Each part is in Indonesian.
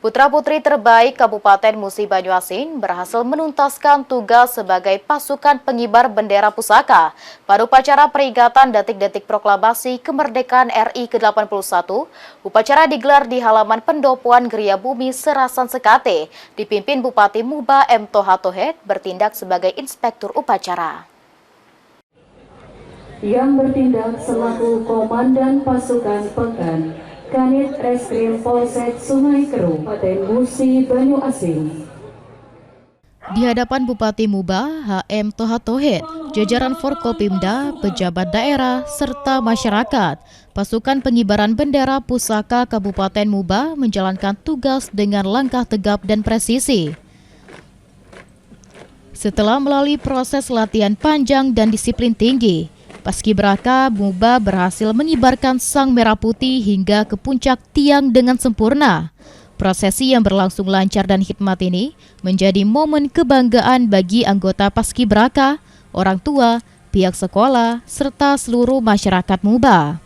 Putra-putri terbaik Kabupaten Musi Banyuasin berhasil menuntaskan tugas sebagai pasukan pengibar bendera pusaka pada upacara peringatan detik-detik proklamasi kemerdekaan RI ke-81. Upacara digelar di halaman pendopoan Geria Bumi Serasan Sekate, dipimpin Bupati Muba M. Toha Tohet bertindak sebagai inspektur upacara. Yang bertindak selaku Komandan Pasukan Pekan Kanit Reskrim Polsek Sungai Keru, Kabupaten Musi Banyuasin. Di hadapan Bupati Muba HM Toha Tohet, jajaran Forkopimda, pejabat daerah, serta masyarakat, pasukan pengibaran bendera pusaka Kabupaten Muba menjalankan tugas dengan langkah tegap dan presisi. Setelah melalui proses latihan panjang dan disiplin tinggi, Paskibraka Muba berhasil mengibarkan sang merah putih hingga ke puncak tiang dengan sempurna. Prosesi yang berlangsung lancar dan hikmat ini menjadi momen kebanggaan bagi anggota Paskibraka, orang tua, pihak sekolah, serta seluruh masyarakat Muba.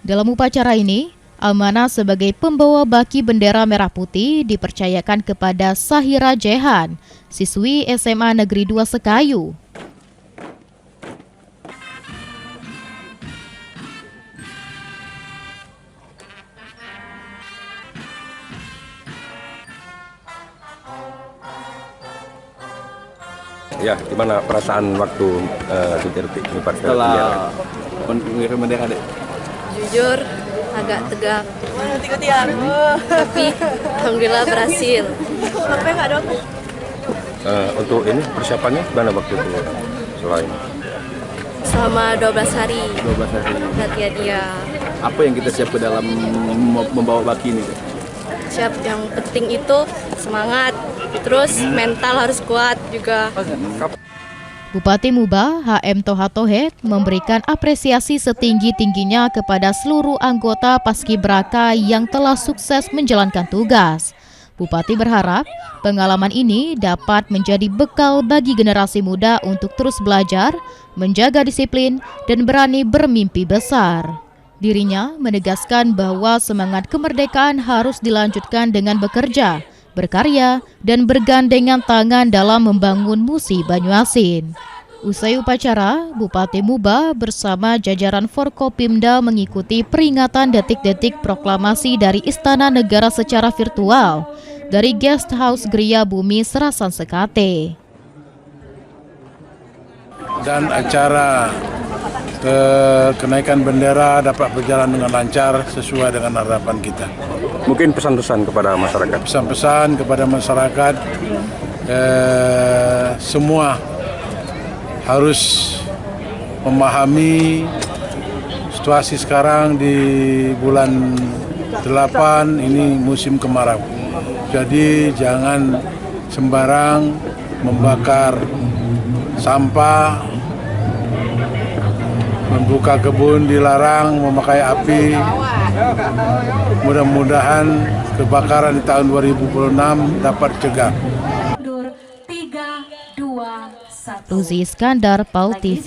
Dalam upacara ini, amanah sebagai pembawa baki bendera merah putih dipercayakan kepada Sahira Jehan, siswi SMA Negeri 2 Sekayu. Ya, gimana perasaan waktu detik-detik mengibar bendera? Setelah mengirim bendera, Dek? Jujur, agak tegak. Tapi alhamdulillah berhasil. Untuk ini persiapannya gimana waktu itu selain? Selama 12 hari 12 hari. latihan ya. Apa yang kita siapkan dalam membawa baki ini, Dek? Siap, yang penting itu semangat. Terus mental harus kuat juga. Bupati Muba HM Toha Tohet memberikan apresiasi setinggi-tingginya kepada seluruh anggota Paskibraka yang telah sukses menjalankan tugas. Bupati berharap pengalaman ini dapat menjadi bekal bagi generasi muda untuk terus belajar, menjaga disiplin, dan berani bermimpi besar. Dirinya menegaskan bahwa semangat kemerdekaan harus dilanjutkan dengan bekerja, berkarya, dan bergandengan tangan dalam membangun Musi Banyuasin. Usai upacara, Bupati Muba bersama jajaran Forkopimda mengikuti peringatan detik-detik proklamasi dari Istana Negara secara virtual dari Guest House Geria Bumi Serasan Sekate. Dan acara kenaikan bendera dapat berjalan dengan lancar sesuai dengan harapan kita. Mungkin pesan-pesan kepada masyarakat. Pesan-pesan kepada masyarakat, semua harus memahami situasi sekarang di bulan 8 ini musim kemarau. Jadi jangan sembarang membakar sampah, membuka kebun dilarang, memakai api. Mudah-mudahan kebakaran di tahun 2026 dapat dicegah. Uzi Iskandar, PAL TV.